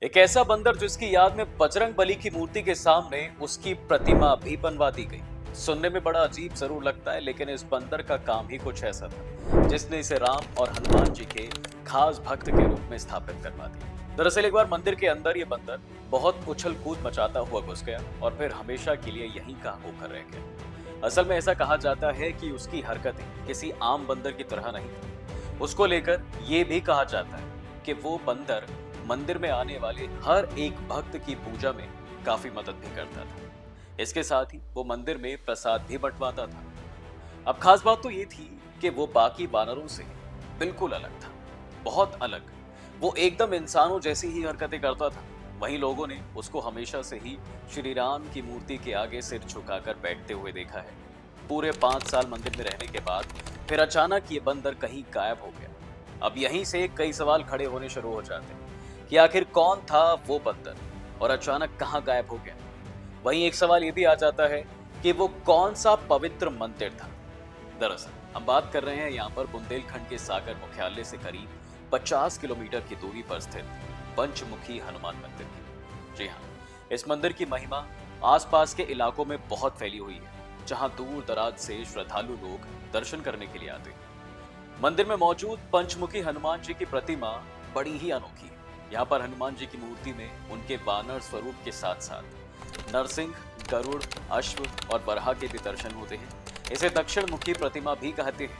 एक ऐसा बंदर जिसकी याद में बजरंग बली की मूर्ति के सामने उसकी प्रतिमा भी बनवा दी गई। सुनने में बड़ा अजीब जरूर लगता है, लेकिन इस बंदर का काम ही कुछ ऐसा था जिसने इसे राम और हनुमान जी के खास भक्त के रूप में स्थापित करवा दिया। दरअसल एक बार मंदिर के अंदर ये बंदर बहुत उछल कूद मचाता हुआ घुस गया और फिर हमेशा के लिए यहीं का होकर रह गया। असल में ऐसा कहा जाता है कि उसकी हरकतें किसी आम बंदर की तरह नहीं थी। उसको लेकर ये भी कहा जाता है कि वो बंदर मंदिर में आने वाले हर एक भक्त की पूजा में काफी मदद भी करता था। इसके साथ ही वो मंदिर में प्रसाद भी बंटवाता था। अब खास बात तो ये थी कि वो बाकी वानरों से बिल्कुल अलग था, बहुत अलग। वो एकदम इंसानों जैसी ही हरकतें करता था। वहीं लोगों ने उसको हमेशा से ही श्री राम की मूर्ति के आगे सिर झुकाकर बैठते हुए देखा है। पूरे 5 साल मंदिर में रहने के बाद फिर अचानक ये बंदर कहीं गायब हो गया। अब यहीं से कई सवाल खड़े होने शुरू हो जाते हैं कि आखिर कौन था वो बंदर और अचानक कहां गायब हो गया। वहीं एक सवाल ये भी आ जाता है कि वो कौन सा पवित्र मंदिर था। दरअसल हम बात कर रहे हैं यहाँ पर बुंदेलखंड के सागर मुख्यालय से करीब 50 किलोमीटर की दूरी पर स्थित पंचमुखी हनुमान मंदिर की। जी हाँ, इस मंदिर की महिमा आसपास के इलाकों में बहुत फैली हुई है, जहाँ दूर दराज से श्रद्धालु लोग दर्शन करने के लिए आते हैं। मंदिर में मौजूद पंचमुखी हनुमान जी की प्रतिमा बड़ी ही अनोखी है। यहाँ पर हनुमान जी की मूर्ति में उनके वानर स्वरूप के साथ साथ नरसिंह, गरुड़, अश्व और बरहा के भी दर्शन होते हैं। इसे दक्षिण मुखी प्रतिमा भी कहते हैं,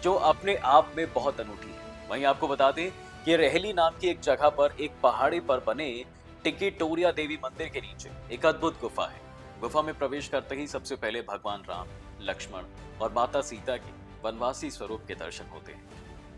जो अपने आप में बहुत अनूठी है। वहीं आपको बता दें कि रेहली नाम की एक जगह पर एक पहाड़ी पर बने टिकी टोरिया देवी मंदिर के नीचे एक अद्भुत गुफा है। गुफा में प्रवेश करते ही सबसे पहले भगवान राम, लक्ष्मण और माता सीता के वनवासी स्वरूप के दर्शन होते हैं।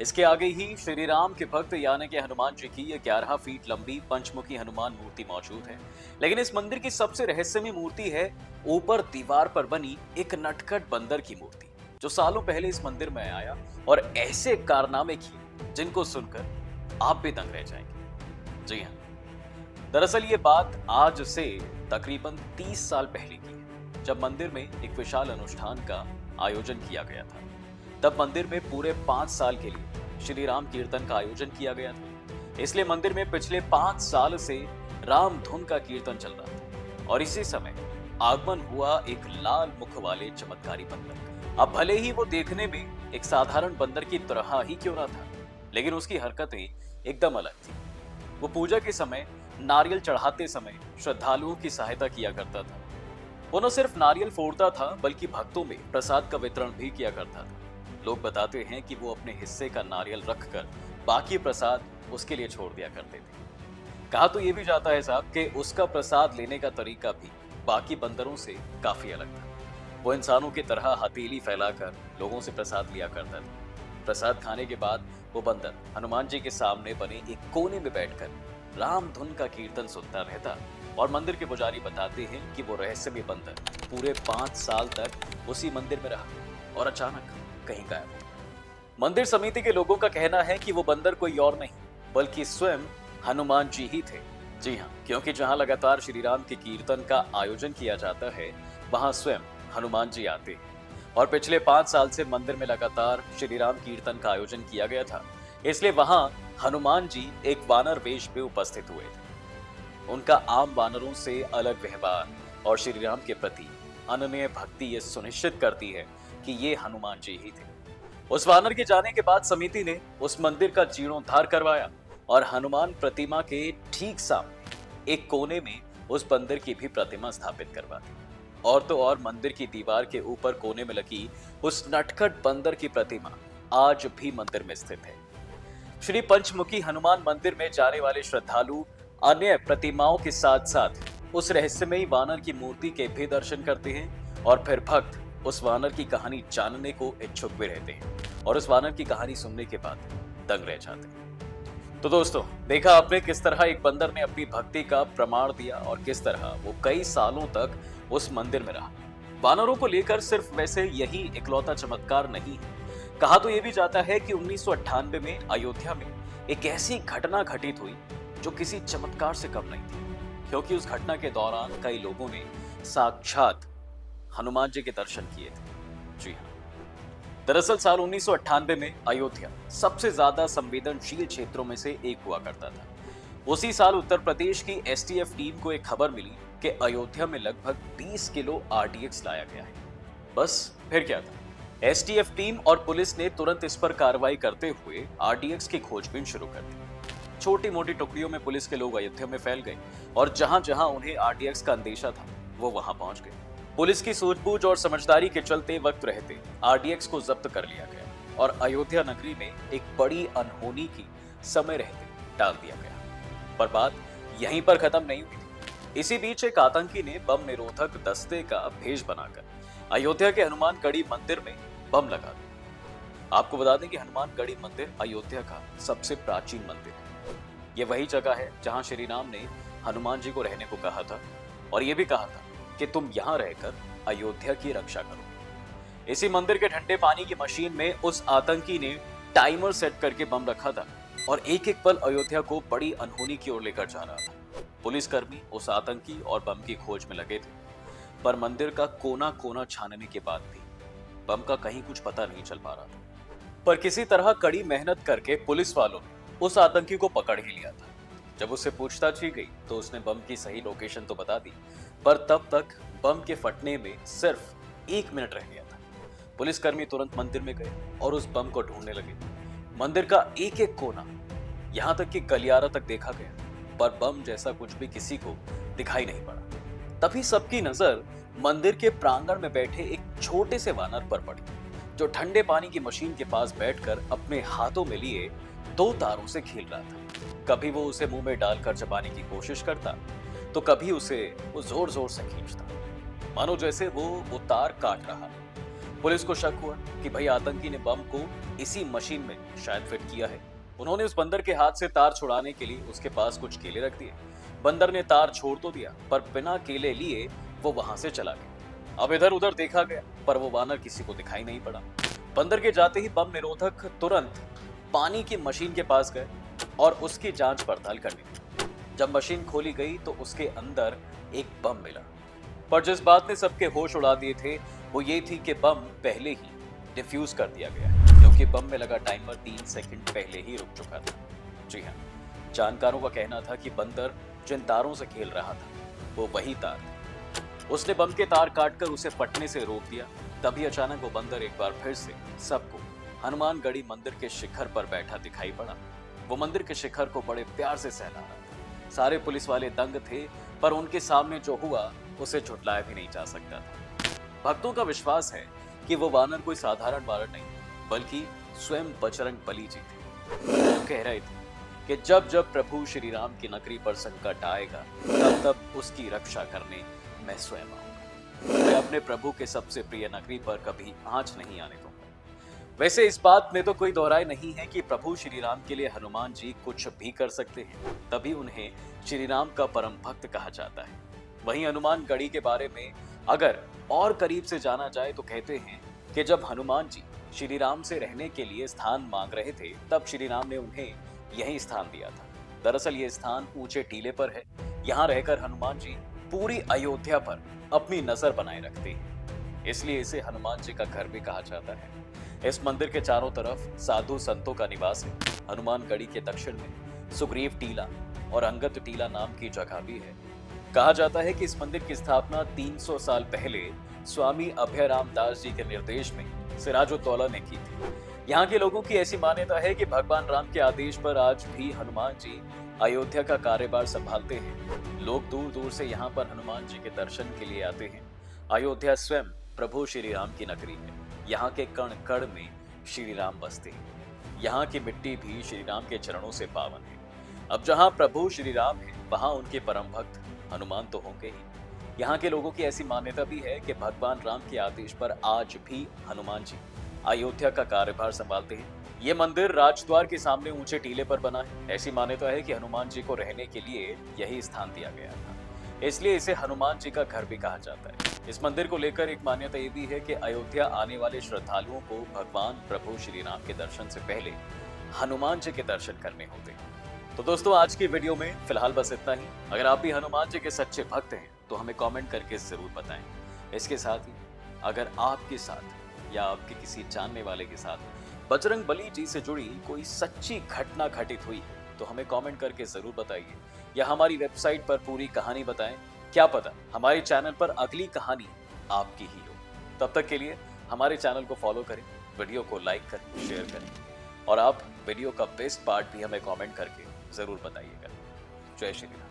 इसके आगे ही श्री राम के भक्त यानी कि हनुमान जी की ये 11 फीट लंबी पंचमुखी हनुमान मूर्ति मौजूद है। लेकिन इस मंदिर की सबसे रहस्यमय मूर्ति है ऊपर दीवार पर बनी एक नटखट बंदर की मूर्ति, जो सालों पहले इस मंदिर में आया और ऐसे कारनामे किए जिनको सुनकर आप भी दंग रह जाएंगे। जी हाँ, दरअसल ये बात आज से तकरीबन 30 साल पहले की है, जब मंदिर में एक विशाल अनुष्ठान का आयोजन किया गया था। तब मंदिर में पूरे 5 साल के लिए श्री राम कीर्तन का आयोजन किया गया था। इसलिए मंदिर में पिछले 5 साल से राम धुन का कीर्तन चल रहा था और इसी समय आगमन हुआ एक लाल मुख वाले चमत्कारी बंदर। अब भले ही वो देखने में एक साधारण बंदर की तरह ही क्यों ना था, लेकिन उसकी हरकतें एकदम अलग थी। वो पूजा के समय नारियल चढ़ाते समय श्रद्धालुओं की सहायता किया करता था। वो न सिर्फ नारियल फोड़ता था, बल्कि भक्तों में प्रसाद का वितरण भी किया करता था। लोग बताते हैं कि वो अपने हिस्से का नारियल रखकर बाकी प्रसाद उसके लिए छोड़ दिया करते थे। कहा तो ये भी जाता है साहब कि उसका प्रसाद लेने का तरीका भी बाकी बंदरों से काफी अलग था। वो इंसानों की तरह हथेली फैलाकर लोगों से प्रसाद लिया करता था। प्रसाद खाने के बाद वो बंदर हनुमान जी के सामने बने एक कोने में बैठकर राम धुन का कीर्तन सुनता रहता और मंदिर के पुजारी बताते हैं कि वो रहस्यमय बंदर पूरे 5 साल तक उसी मंदिर में रहा और अचानक कहीं गायब हो। मंदिर समिति के लोगों का कहना है कि वो बंदर कोई और नहीं बल्कि स्वयं हनुमान जी ही थे। जी हाँ, क्योंकि जहां लगातार श्री राम के कीर्तन का आयोजन किया जाता है, वहां स्वयं हनुमान जी आते हैं और पिछले 5 साल से मंदिर में लगातार श्री राम कीर्तन का आयोजन किया गया था, इसलिए वहां हनुमान जी एक वानर वेश में उपस्थित हुए थे। उनका आम वानरों से अलग व्यवहार और श्री राम के प्रति अनन्य भक्ति ये सुनिश्चित करती है कि ये हनुमान जी ही थे। उस वानर के जाने के बाद समिति ने उस मंदिर का जीर्णोद्धार करवाया और हनुमान प्रतिमा के ठीक सामने एक कोने में उस बंदर की भी प्रतिमा स्थापित करवा दी। और तो और मंदिर की दीवार के ऊपर कोने में लगी उस नटखट बंदर की प्रतिमा आज भी मंदिर में स्थित है। श्री पंचमुखी हनुमान मंदिर में जाने वाले श्रद्धालु अन्य प्रतिमाओं के साथ साथ उस रहस्यमयी वानर की मूर्ति के भी दर्शन करते हैं और फिर भक्त उस वानर की कहानी जानने को इच्छुक भी रहते हैं और उस वानर की कहानी सुनने के बाद दंग रह जाते हैं। तो दोस्तों, देखा आपने किस तरह एक बंदर ने अपनी भक्ति का प्रमाण दिया और किस तरह वो कई सालों तक उस मंदिर में रहा। वानरों को लेकर सिर्फ वैसे यही इकलौता चमत्कार नहीं है। कहा तो ये भी जाता है कि 1998 में अयोध्या में एक ऐसी घटना घटित हुई जो किसी चमत्कार से कम नहीं थी, क्योंकि उस घटना के दौरान कई लोगों ने साक्षात हनुमान जी के दर्शन किए थे। जी हाँ, दरअसल साल 1998 में अयोध्या सबसे ज्यादा संवेदनशील क्षेत्रों में से एक हुआ करता था। उसी साल उत्तर प्रदेश की एसटीएफ टीम को एक खबर मिली कि अयोध्या में लगभग 20 किलो आरडीएक्स लाया गया है। बस फिर क्या था, एसटीएफ टीम और पुलिस ने तुरंत इस पर कार्रवाई करते हुए आरडीएक्स की खोजबीन शुरू कर दी। छोटी मोटी टुकड़ियों में पुलिस के लोग अयोध्या में फैल गए और जहां जहां उन्हें आरडीएक्स का अंदेशा था वो वहां पहुंच गए। पुलिस की सूझबूझ और समझदारी के चलते वक्त रहते आरडीएक्स को जब्त कर लिया गया और अयोध्या नगरी में एक बड़ी अनहोनी की समय रहते टाल दिया गया। पर बात यहीं पर खत्म नहीं हुई थी। इसी बीच एक आतंकी ने बम निरोधक दस्ते का भेष बनाकर अयोध्या के हनुमानगढ़ी मंदिर में बम लगा दिया। आपको बता दें कि हनुमानगढ़ी मंदिर अयोध्या का सबसे प्राचीन मंदिर है। ये वही जगह है जहां श्री राम ने हनुमान जी को रहने को कहा था और ये भी कहा था कि तुम यहां रहकर अयोध्या की रक्षा करो। इसी मंदिर के ठंडे पानी की मशीन में उस आतंकी ने टाइमर सेट करके बम रखा था और एक एक पल अयोध्या को बड़ी अनहोनी की ओर लेकर जा रहा था। पुलिसकर्मी उस आतंकी और बम की खोज में लगे थे, पर मंदिर का कोना कोना छानने के बाद भी बम का कहीं कुछ पता नहीं चल पा रहा था। पर किसी तरह कड़ी मेहनत करके पुलिस वालों ने उस आतंकी को पकड़ ही लिया था। जब उससे पूछताछ की गई तो उसने बम की सही लोकेशन तो बता दी, पर तब तक बम के फटने में सिर्फ 1 मिनट रह गया था। पुलिसकर्मी तुरंत मंदिर में गए और उस बम को ढूंढने लगे। मंदिर का एक एक कोना, यहाँ तक कि गलियारा तक देखा गया, पर बम जैसा कुछ भी किसी को दिखाई नहीं पड़ा। तभी सबकी नजर मंदिर के प्रांगण में बैठे एक छोटे से वानर पर पड़ी, जो ठंडे पानी की मशीन के पास बैठकर अपने हाथों में लिए 2 तारों से खेल रहा था। कभी वो उसे मुंह में डालकर चबाने की कोशिश करता तो कभी उसे वो जोर जोर से खींचता, मानो जैसे वो तार काट रहा। पुलिस को शक हुआ कि भाई आतंकी ने बम को इसी मशीन में शायद फिट किया है। उन्होंने उस बंदर के हाथ से तार छुड़ाने के लिए उसके पास कुछ केले रख दिए। बंदर ने तार छोड़ तो दिया, पर बिना केले लिए वो वहां से चला गया। अब इधर उधर देखा गया, पर वो वानर किसी को दिखाई नहीं पड़ा। बंदर के जाते ही बम निरोधक तुरंत पानी की मशीन के पास गए और उसकी जांच पड़ताल करने लगे। जब मशीन खोली गई तो उसके अंदर एक बम मिला, पर जिस बात ने सबके होश उड़ा दिए थे वो ये थी कि बम पहले ही डिफ्यूज कर दिया गया, क्योंकि बम में लगा टाइमर 3 सेकंड पहले ही रुक चुका था। जी हाँ, जानकारों का कहना था कि बंदर जिन तारों से खेल रहा था वो वही तार थे। उसने बम के तार काटकर उसे फटने से रोक दिया। तभी अचानक वो बंदर एक बार फिर से सबको हनुमानगढ़ी मंदिर के शिखर पर बैठा दिखाई पड़ा। वो मंदिर के शिखर को बड़े प्यार से सहला रहा था। सारे पुलिस वाले दंग थे, पर उनके सामने जो हुआ उसे झुटलाया भी नहीं जा सकता था। भक्तों का विश्वास है कि वो वानर कोई साधारण वानर नहीं, बल्कि स्वयं बजरंग बली जी थे। जो कह रहे थे कि जब जब प्रभु श्री राम की नगरी पर संकट आएगा तब तब उसकी रक्षा करने मैं स्वयं आऊंगा। मैं अपने प्रभु के सबसे प्रिय नगरी पर कभी आंच नहीं आने दूंगा। वैसे इस बात में तो कोई दोहराई नहीं है कि प्रभु श्री राम के लिए हनुमान जी कुछ भी कर सकते हैं, तभी उन्हें श्री राम का परम भक्त कहा जाता है। वहीं हनुमानगढ़ी के बारे में अगर और करीब से जाना जाए तो कहते हैं कि जब हनुमान जी श्री राम से रहने के लिए स्थान मांग रहे थे तब श्री राम ने उन्हें यही स्थान दिया था। दरअसल ये स्थान ऊंचे टीले पर है। यहाँ रहकर हनुमान जी पूरी अयोध्या पर अपनी नजर बनाए रखते हैं, इसलिए इसे हनुमान जी का घर भी कहा जाता है। इस मंदिर के चारों तरफ साधु संतों का निवास है। हनुमानगढ़ी के दक्षिण में सुग्रीव टीला और अंगद टीला नाम की जगह भी है। कहा जाता है कि इस मंदिर की स्थापना 300 साल पहले स्वामी अभयराम दास जी के निर्देश में सिराजुद्दौला ने की थी। यहाँ के लोगों की ऐसी मान्यता है कि भगवान राम के आदेश पर आज भी हनुमान जी अयोध्या का कार्यभार संभालते हैं। लोग दूर दूर से यहाँ पर हनुमान जी के दर्शन के लिए आते हैं। अयोध्या स्वयं प्रभु श्री राम की नगरी है। यहाँ के कण कण में श्री राम बसते हैं। यहाँ की मिट्टी भी श्री राम के चरणों से पावन है। अब जहाँ प्रभु श्री राम है वहाँ उनके परम भक्त हनुमान तो होंगे ही। यहाँ के लोगों की ऐसी मान्यता भी है कि भगवान राम के आदेश पर आज भी हनुमान जी अयोध्या का कार्यभार संभालते हैं। ये मंदिर राजद्वार के सामने ऊंचे टीले पर बना है। ऐसी मान्यता है कि हनुमान जी को रहने के लिए यही स्थान दिया गया था, इसलिए इसे हनुमान जी का घर भी कहा जाता है। इस मंदिर को लेकर एक मान्यता ये भी है कि अयोध्या आने वाले श्रद्धालुओं को भगवान प्रभु श्री राम के दर्शन से पहले हनुमान जी के दर्शन करने होते हैं। तो दोस्तों आज की वीडियो में फिलहाल बस इतना ही। अगर आप भी हनुमान जी के सच्चे भक्त हैं तो हमें कमेंट करके जरूर बताएं। इसके साथ ही अगर आपके साथ या आपके किसी जानने वाले के साथ बजरंग बली जी से जुड़ी कोई सच्ची घटना घटित हुई तो हमें कमेंट करके जरूर बताइए, या हमारी वेबसाइट पर पूरी कहानी बताएं। क्या पता हमारे चैनल पर अगली कहानी आपकी ही हो। तब तक के लिए हमारे चैनल को फॉलो करें, वीडियो को लाइक करें, शेयर करें, और आप वीडियो का बेस्ट पार्ट भी हमें कमेंट करके जरूर बताइएगा। जय श्री राम।